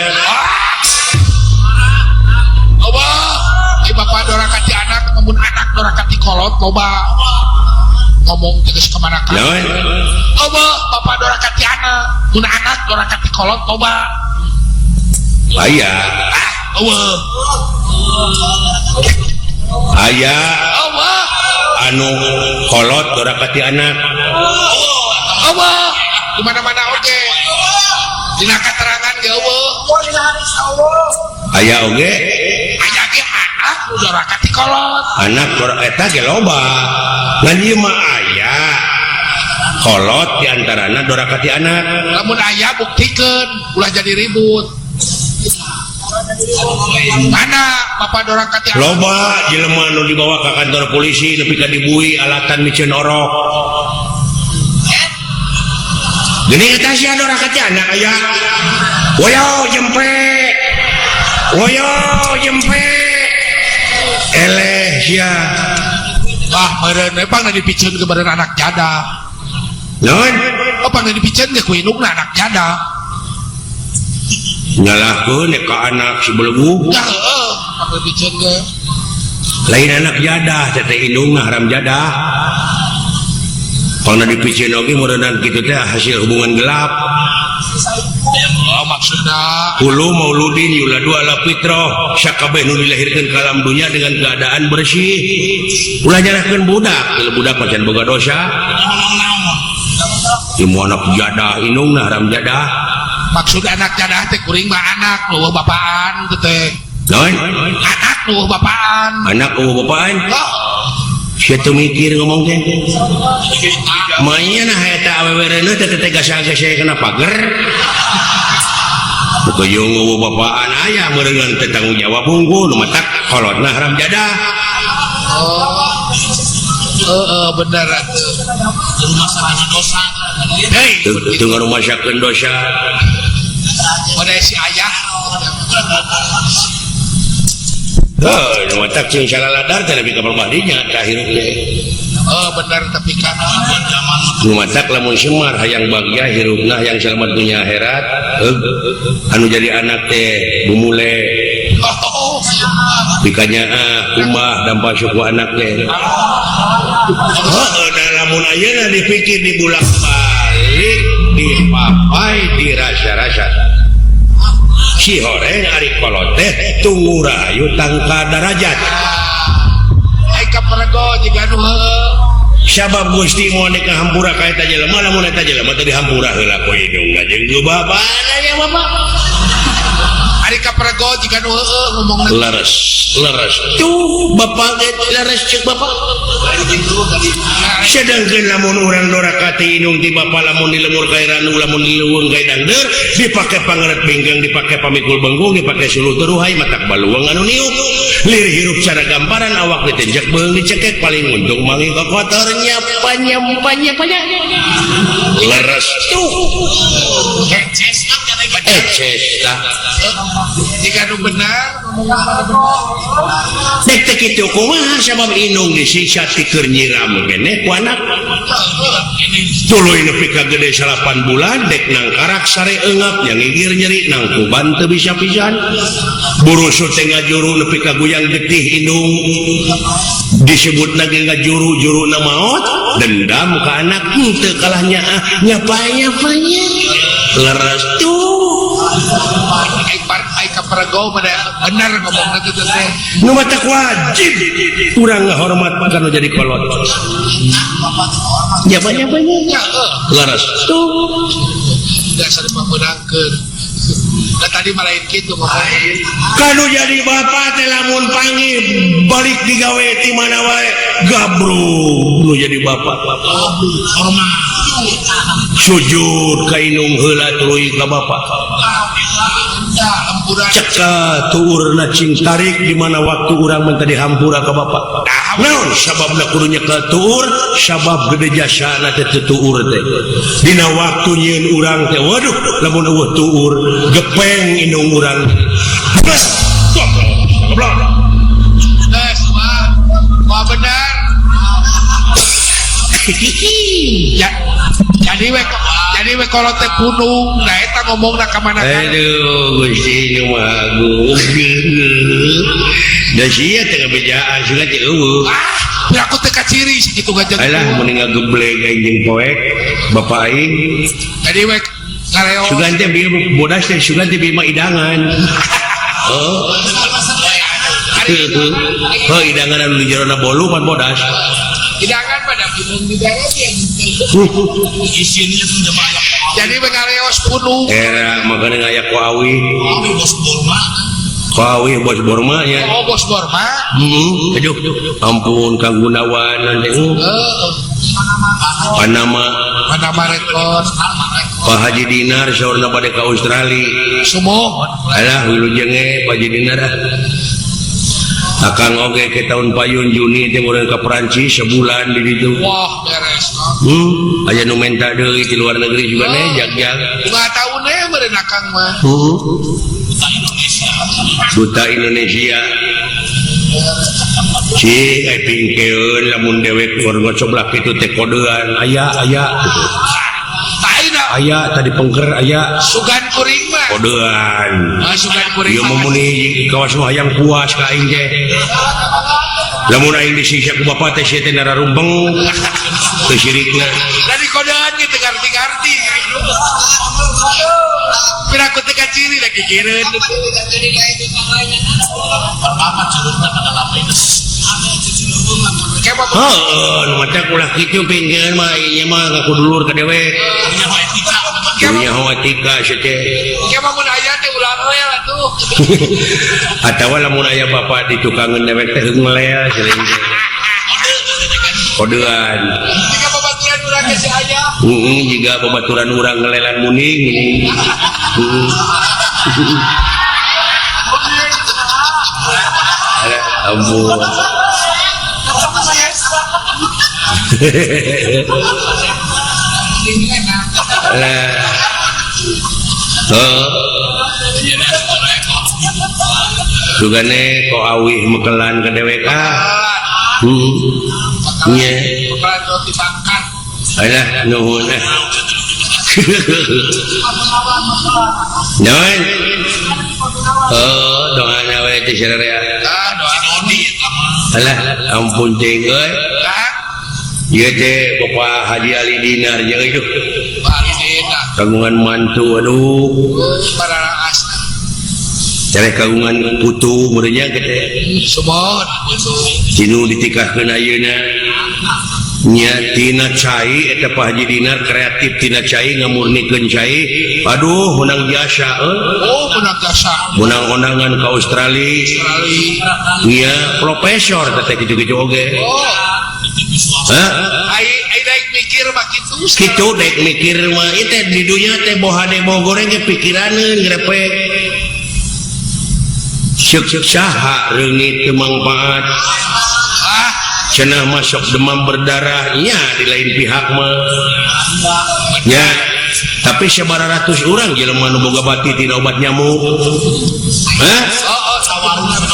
bapak dorakati anak namun anak dorakati kolot loba ngomong terus kemana kan bapak dorakati anak namun anak dorakati kolot loba aya anu kolot dorakati anak di mana-mana oge dina keterangan ge aya oge anak dorakati kolot anak eta ge loba ngan ieu mah aya kolot diantarana dorakati anak lamun aya buktikeun ulah jadi ribut mana bapak dorakati anak loba jelema anu dibawa ka kantor polisi nepi ka dibui alatan micieun orok geuning eta sia dorakati anak aya woyo jempe eleh sia meureun pang dipicieun ke badan anak jada naon pang dipicieun ke ku indungna anak jada nyalahkeun ka anak si belegu pang dipicieun ke lain anak jadah teh indungna haram jadah pang dipicieun oge meureunna kitu teh hasil hubungan gelap maksudna Kulu mauludin yuladu ala fitrah syakabeh nu dilahirkeun ka alam dunya dengan keadaan bersih ulah nyarahkeun budak pacan boga dosa ieu anak jadah indungna haram jadah maksud anak jadah teh kuring mah anak lu bapaan teh naon anak lu bapaan anak bapaan sia teu mikir ngomong teh mainnya nah eta awewe reuneu teh teh gasa-gasa kana pager Kuyung bapaan aya merengan tanggung jawab bungku nu matak kolotna haram jadah. Bener rumah sakit dosa. Hei, Itu rumah sakit dosa. pada si ayah. Nu matak cing salaladar teh nepi ka parbadinya terakhir teh. Bener tapi kan Nu matak lamun semar hayang bagja hirupna hayang selamat dunia akhirat. Anu jadi anak teh bumule. Bikanya umah dampak suku anak teh. Lamun ayeuna dipikir dibulak-balik, dipapai, dirasa-rasa. Si horeng ari kolot teh tunggu rayu tangka darajat. Aika perego jika nu Sabab Gusti mau nek hampura ka eta jelema lamun eta jelema teh dihampura heula ku hidungna jeung jubabana ya Bapak. ari ka perego jika nu ngomongna Leres tuh Bapak leres cek Bapak. Sedangkeun lamun urang doraka teh indung ti Bapak lamun di lemur ka iranu lamun di leuweung ka dangdeur dipake pangaret benggang dipake pamikul benggung dipake suluh teruhai matak baluang anu niuk lir hirup cara gamparan awak ditenjek beung dicekek paling untung mangi ka kotornya panya leres tuh eces lah jika nu benar dek teh kitu kumaha sabab indung disiksa ti keur nyiram keneh ku anak tuluy nepi ka gede 8 bulan dek nang karak sare eungap yang ngigir nyeri nang kuban teu bisa pisan burusu teh ngajuru nepi ka guyang getih indung disebut lagi ngajuru na maot dendam ka anak teu kalah nyapanya leres tuh aika perego benar ngomongna teh teh nu matak wajib urang ngahormat kana jadi kolot ya banyak leres tuh dasar pamunangkeun da tadi malain kitu ngomong kanu jadi bapak teh lamun pangi balik digawe ti mana wae gabruk nu jadi bapak hormat sujud ka indung heula tuluy ka bapak ceka tuurna cing tarik di mana waktu urang menta dihampura ka bapak naon sababna kudu nyekel tuur sabab gede jasana teh tuur teh dina waktu nyieun urang teh waduh lamun eueuh tuur gepeng indung urang geus goblok guys wah benar ya jadi we kalau teh punung nah eta ngomongna ka mana kan aduh Gusti nu agung da sia teh ngabejaan sugan teh eueuh biar aku teh kaciri segitu gajah alah mun ngagebleg anjing poek bapak aing jadi we ngareo sugan teh bieu bodas teh sugan teh bieu mah idangan idangan anu di jerona bolu pan bodas idangan pada bingung di daerah yang isinya sudah banyak jadi we ngareos punung era makanya ngayak ku awi bos Borma ku awi bos Borma ya bos Borma aduh ampun Kang Gunawan nanti Panama rekor Pak Haji Dinar saurna bade ka Australia sumo alah wilujeng Pak Haji Dinar Akang oge ke tahun payun Juni teh urang ka Perancis sebulan di ditu. Wah, beres. Aya nu menta deui di luar negeri juga jag-jag. 5 tahun meureun Akang mah. Duta Indonesia. Cik ai pingkeun lamun dewek warga coblak kitu teh kodean aya aya tadi pengker aya sugan kuring mah kodean sugan kuring ieu mah kawas mah hayang puas ka aing teh lamun aing disiksa ku bapak teh sia teh nararumbeng teu sirikna dari kodean ge teu ngarti-ngarti pira ku teh kaciri lagi kireun pertama curutna kana lapeun nu mata ulah kitu pingkeun mah ieu mah ngaku dulur ka dewek punya hawatika teh kema mun aya teh ulah leel atuh atawa lamun aya bapak di tukangeun dewek teh ngeleel sering kodean jika babaturan urang ge si aya jika babaturan urang ngelelan muning Ampun. Sugane kok awih mekelan ke DWK. Nya. Bakalan roti bakar. Alah nuhun. Nuhun. Doanya we teh sararea. Doa Dodi. Alah ampun teh euy. Ieu teh Bapak Haji Ali Dinar jeung itu. Walidina. Kagungan mantu aduh. Barang asna. Cari kagungan putu mudanya gede. Sumon putu. Cinu ditikahkeun ayeuna. Nya tina cai eta Pak Haji Dinar kreatif tina cai ngamurnikeun cai. Aduh menang jasa Oh, menang jasa. Menang-onangan ke Australia. Nya profesor teh kitu-kitu oge. Oh. Hah? Ai daek mikir mah kitu. Kitu daek mikir mah ieu teh di dunya teh bohade boh goreng ge pikiraneun grepe. Saha reungit teu mangpaat. Cenah masuk demam berdarah nya di lain pihak mah. Nya tapi sabaraha ratus urang jelema nu boga bati tina obat nyamuk. Hah?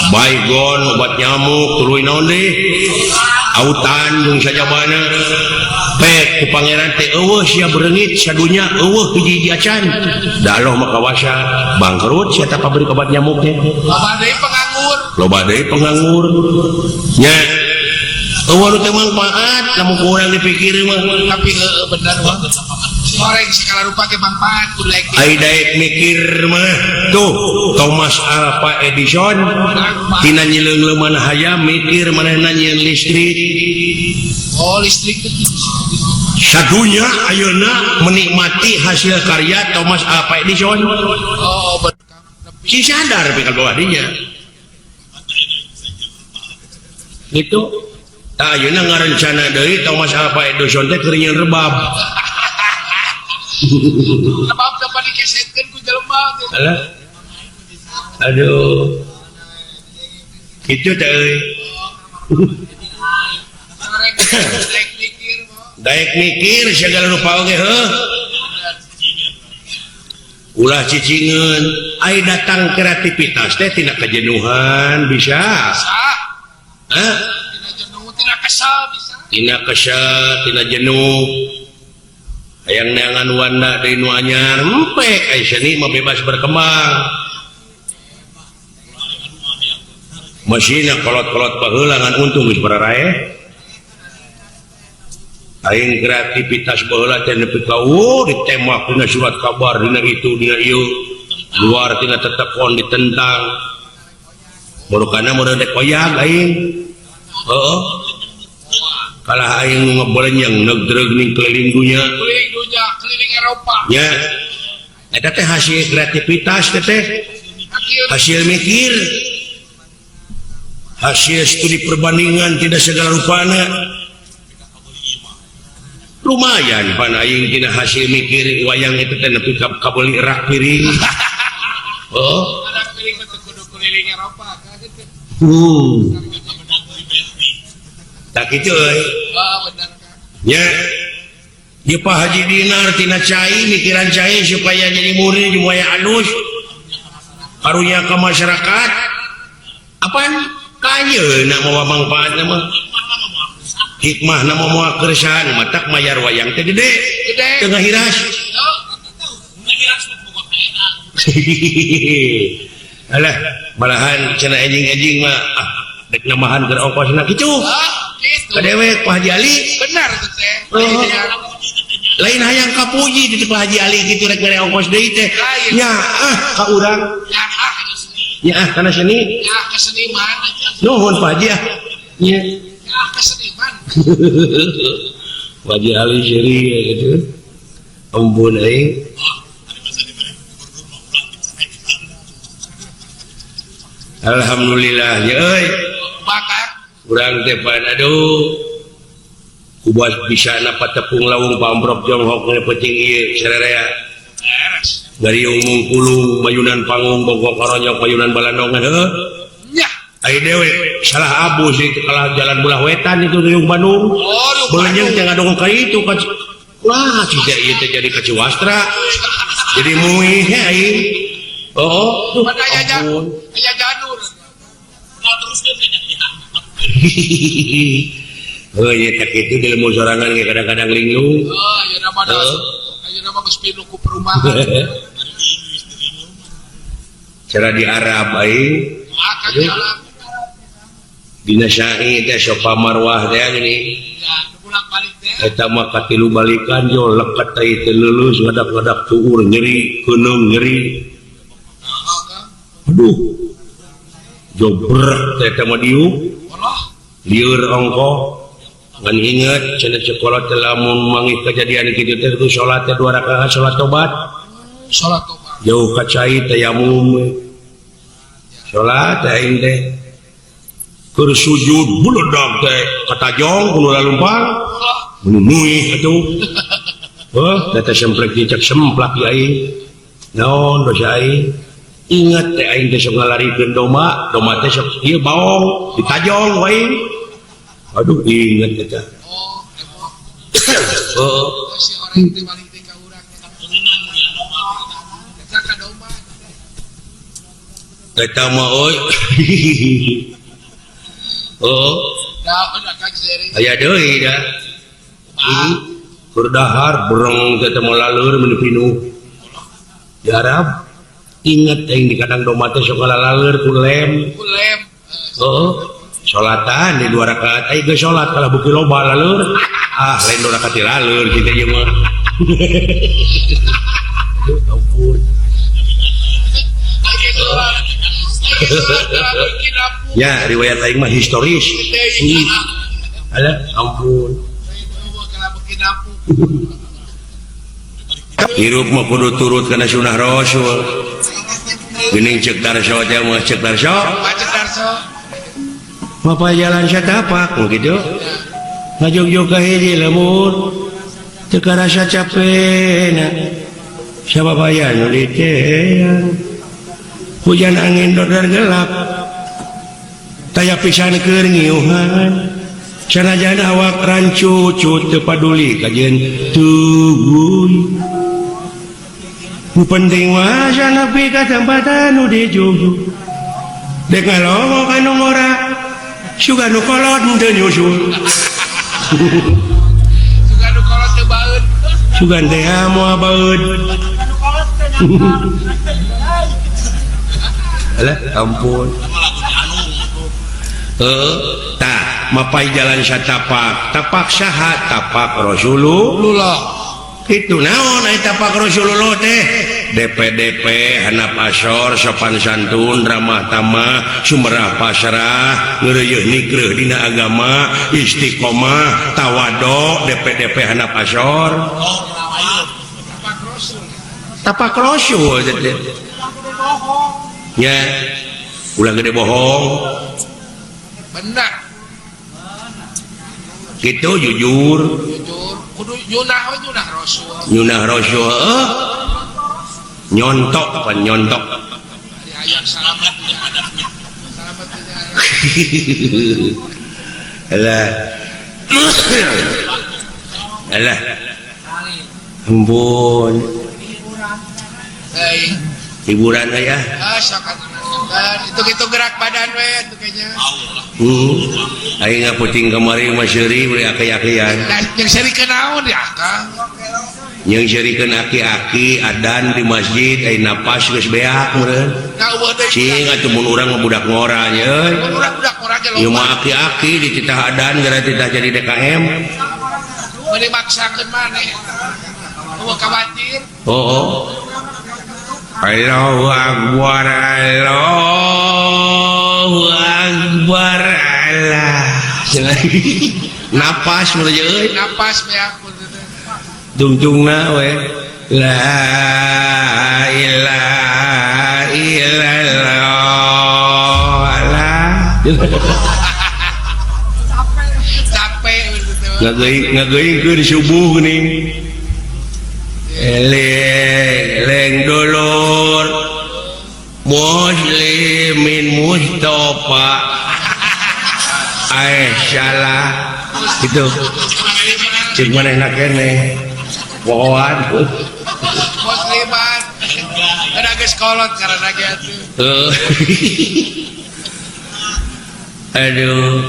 Baygon obat nyamuk tuluy naon deui? Autan jeung sajabana. Pek ku pangeran teh eueuh sia bereungit sadunya eueuh hiji-hiji acan. Da Allah mah kawasa bangkrut sia teh pabrik obat nyamuk teh. Loba deui penganggur. Loba deui penganggur. Nya eueuh teh manfaat lamun urang dipikir mah. Tapi bener wah. Goreng segala rupa ke manfaat kudu daek. Ai daek mikir mah tuh Thomas Alva Edison tina nyileuleumana hayam mikir manehna nyieun listrik. Oh, listrik itu. Sadunya ayeuna menikmati hasil karya Thomas Alva Edison. Oh, bener. Si sadar pikir bawah dinya. Gitu. Tah ayeuna ngarencana deui Thomas Alva Edison teh keur nyieun rebab. Rebab dapat dikesetkeun ku jelema. Alah. Aduh. Kitu teh euy. Daek mikir mah. Daek mikir segala rupa oge heuh. Ulah cicingeun, ai datang kreativitas teh tina kejenuhan bisa. Sah. Hah? Tina jenuh, tina kesal bisa. Tina kesel, tina jenuh. Hayang neangan wanda deui nu anyar, empek ai seni mah bebas berkembang. Masina kolot-kolot baheula ngan untung geus bararae. Aing kreativitas baheula teh nepi ka ditembak dina surat kabar dina itu dina ieu. Luar tina tetekon ditentang. Murukana meureun dek koyag aing. Heeh. Kalah aing ngebelenyang negdreug ning keliling dunya. Keliling dunia, keliling Eropa. Nya. Eta teh hasil kreativitas teh. Hasil mikir. Hasil studi perbandingan tidak segala rupana. Lumayan pan aing tina hasil mikir wayang itu teh nepi ka kabeli rak piring. Oh. Ada piring mah kudu keliling Eropa kan. Tak kitu euy. Oh, bener kan. Nya. Ieu Pak Haji Dinar tina cai mikiran cai supaya jadi murid supaya halus. Karunya ke masyarakat. Apaan? Kayeuna mawa manfaatna mah. Hikmah nama moal keresahan matak mayar wayang teh gede tengah hiras. Alah malahan cenah enjing-enjing mah dek namahan keur ongkosna kitu. Gitu. Kadewek Pak Haji Ali Benar tuh teh. lain hayang kapuji di Pak Haji Ali kitu rek mere ongkos deui teh. Nya ka urang. Ya kana seni. Ya keseniman. Nuhun Pak Haji. Nya Ya keseniman. Pak Haji Ali seri gitu. Ampun aing. Alhamdulillah ya euy. Bakar. Urang teh pan aduh. Kubas bisa napa tepung lawung pamprok jonghok ne peuting ieu sararea. dari Mungkulu Bayunan Panggung Bogor Karonyok Bayunan Balandongan nya ai dewe salah abu sih kalah jalan Bulah Wetan itu Riung Bandung belenjeng jangan dong ka itu kan wah tidak ieu teh jadi ka Ciwastra jadi muih ai oh mana aya janur nah teruskeun ke oh iya tak itu di ilmu sorangan kayak kadang-kadang linglung ayeuna mah geus pinuh ku perumahan cara di Arab ai dina syai teh sok pamarwah teh gini eta mah katilu balikan jo lekat teh teu leuleus ngadak-ngadak tuur nyeri keunung nyeri aduh jo berak teh eta mah diuk lieur ongko ngan inget cenah sekolah teh lamun mangih kejadian kitu teh kudu salat teh 2 rakaat salat tobat jauh ka cai tayamum salat aing teh keur sujud buledag teh katajong kudu lalumpang muih atuh teh semplek dicek semplak di aing naon dosa aing ingat teh aing teh sok ngalarikeun doma teh sok ieu baong ditajong wae aduh ingat eta si orang teh balik teh ka urang ka domba eta mah oi daun akang seri aya deui da berdahar bereng teh teh laleur mun pinuh di Arab ingat aing di kadang domba teh sok laleur ku lem salatan di 2 rakaat aing geus salat kalau beuki loba laleur lain 2 rakaat laleur kitu ieu mah ampun ya riwayat aing mah historis alah ampun hirup mah kudu turut kana sunah rasul geuning ceuk darso teh mah ceuk darso Bapak jalan satapak begitu ngajog-jog ka hiji lamun teu karasa capena sababayan ulitean hujan angin dodar gelap taya pisan keur ngiuhan sanajan awak rancucut teu paduli kajeun tubuh nu penting mah nepi ka tempatan nu dijujug dek ngalongo ka nu ngora suga nu kolot teu nyusul suga nu kolot teu baeud suga teh moal baeud alah ampun tah mapai jalan satapak tapak saha tapak Rasulullah itu naon ai tapak Rasulullah teh DP handap asor sopan santun ramah tamah sumerah pasrah ngeureuyeuh nikreuh dina agama istiqomah tawadhu DP handap asor tapak Rasul teh nya ulah gede bohong benar gitu jujur kudu nyunah Rasul nyontok pan nyontok di ayat salamat alah ampun hiburan aya itu gerak badan we itu kayaknya aing ngaputing kamari mah seuri beli aki-akian yang seri kenaon ya Kang yang serikeun aki-aki adan di masjid ai napas geus beak meureun cing atuh mun urang budak ngora nya budak ngora ge ieu mah aki-aki dititah adan gara titah jadi DKM meureun maksakeun maneh eueuh khawatir Allahu Akbar Allahu Akbar Allah napas meureun euy napas beak tungtungna we la ilaha illallah capek ngageuing keur subuh geuning Eleng dulur muslimin Mustafa salah itu cik mana nak kene pohon muslimat ada geus kolot karena gitu aduh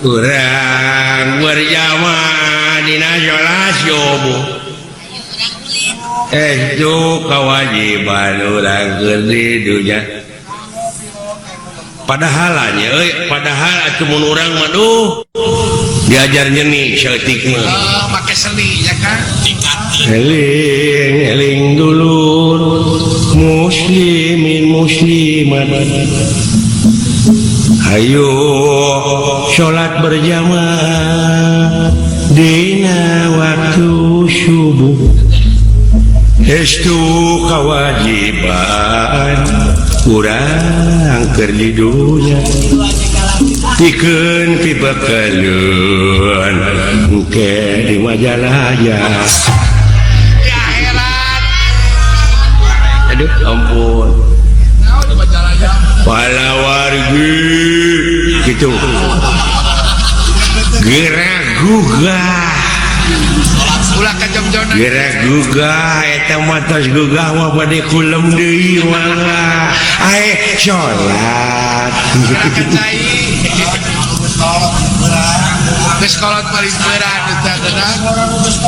kurang berjamaah dina sholat subuh itu kewajiban orang di dunia padahal atuh mun urang mah diajar nyeni seutik mah pakai seni ya kan eling dulur muslimin muslimat ayo sholat berjamaah dina waktu subuh estu kewajiban kurang keur di dunya pikeun pibakaleun engke di majalah ya heran aduh ampun di majalahnya pala wargi gitu gerak gugah ulah ka jong-jongan gerak gugah eta mah tos gugah mah bade kulem deui mangga ae salat cai geus kolot paling berat eta tenang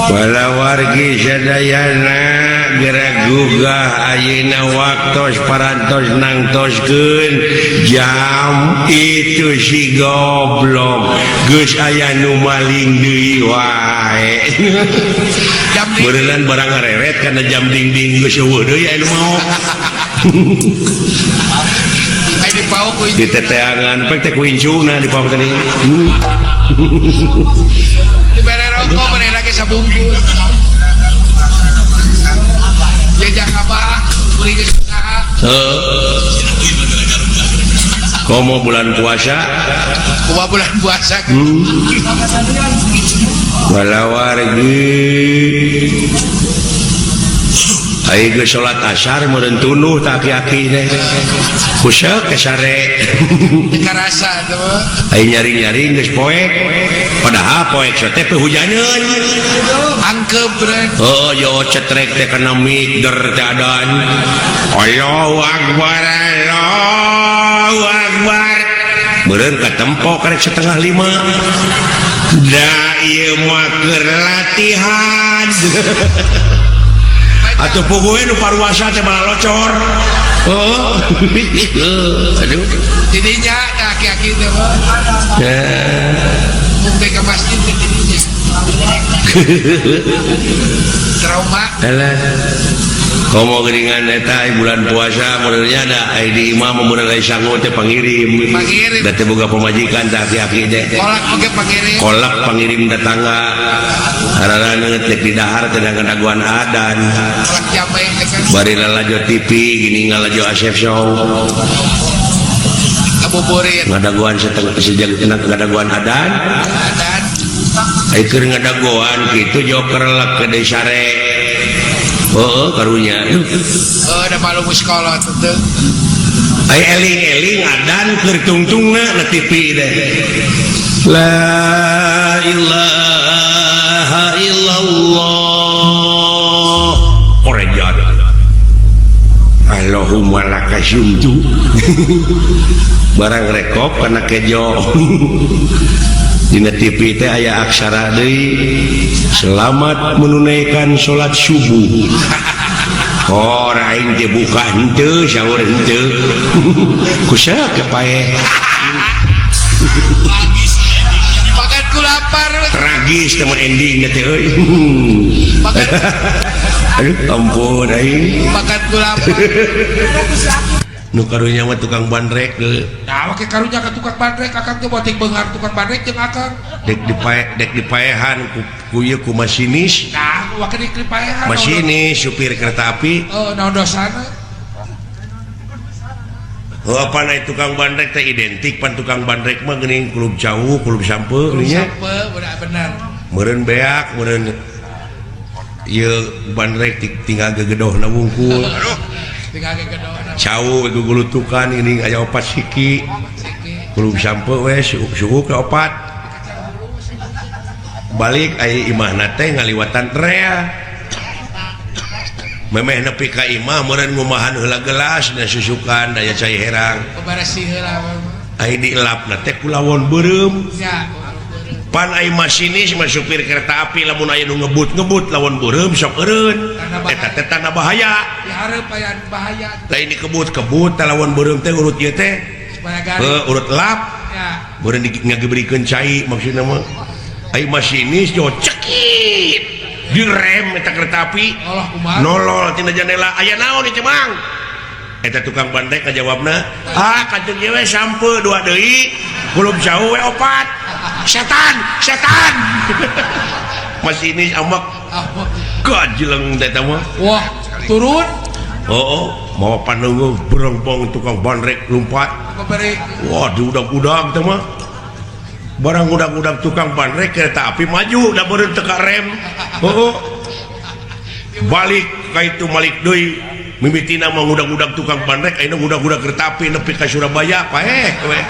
bala wargi sadayana gerak gugah ayeuna waktos parantos nangtoskeun jam itu si goblok geus aya nu maling deui wae jam berenang barang ngareret karena jam dinding geus eueuh deui aya nu mau ai dipau ku di teteangan pek teh kuincuna di pau tadi dibere rokok meneh lagi sabungkus jejak apa beli geus komo bulan puasa kumaha bulan puasa bala wargi ayo geus salat asar meureun tunuh tak aki-aki teh kuseuk ke sare dikarasa teh ayo nyari-nyari geus poek padahal poek teh hujaneun angkep brand oh yo cetrek teh kana mik der teh adan Allahu akbar Allahu akbar meureun katempo karek 4:30 da ieu mah keur latihan atau pokoknya nu paruasa teh malah locor oh aduh didinya aki-aki teh mungkin ke masjid teh didinya trauma alah komo geuningan eta bulan puasa modelnya ada di imam mun aya sangu teh pangirim da teh boga pamajikan teh aki-aki teh kolak oge pangirim kolak pangirim tetangga harana ngeut di dahar teh ngadaguan adan kolak jamai teh kan bari lalajo TV gini ngalajo Asep Show ngabuburit ngadaguan setengah sejak ngadaguan adan dan ai keur ngadaguan kitu joker lek ke sare karunya ada malu muskolot teh ai eling-eling adan keur tungtungna na TV teh la ilaha illallah orejat Allahumma lakasumtu barang rekop kana kejo dina TV teh aya aksara deui selamat menunaikan salat subuh ora aing teh buka henteu saur henteu kusaha kepae makan ku lapar tragis teman ending teh euy makan aduh ampun aing makan ku lapar nu karunya mah tukang bandrek nah make karunya ka tukang bandrek akang teh boting beungar tukang bandrek jeung akang dek dipaehan ku ieu ku masinis nah wake dipaehan masinis supir kereta api naon dosana apa naik tukang bandrek teh identik pan tukang bandrek mah geuning kulub jauh kulub sampe nya benar meureun beak meureun bandrek tinggal gegedohna wungkul tinggal ke kedona cau gugulutukan ini aya opat siki belum sampai wes suhu ke opat balik aya imahna teh ngaliwatan rea memeh nepi ka imah meureun ngumahan heula gelas dan susukan daya cai herang bebarasi heula aya dielapna teh ku lawon beureum nya pan aya masinis mah supir kereta api lamun aya nu ngebut lawan beureum sok eureun eta teh tanda bahaya dihareup aya bahaya lain dikebut-kebut teh lawan beureum teh urut ieu teh supaya garing urut lap nya beureun ngagebrikeun cai maksudna mah aya masinis jo cekit direm eta kereta api Allah kumaha nolol tina jendela aya naon ieu mang eta tukang bandrek ngajawabna kantung ieu we sampe dua deui belum jauh we opat setan masinis amak gajleng teh mah wah turun mau pandeungeun berengbong tukang bandrek lompat memberi wah diudag-udag teh mah barang udag-udag tukang bandrek kereta api maju da beureun teu ka rem balik ka itu malik deui mimitina mah udag-udag tukang bandrek ayeuna udag-udag kereta api nepi ka Surabaya paeh we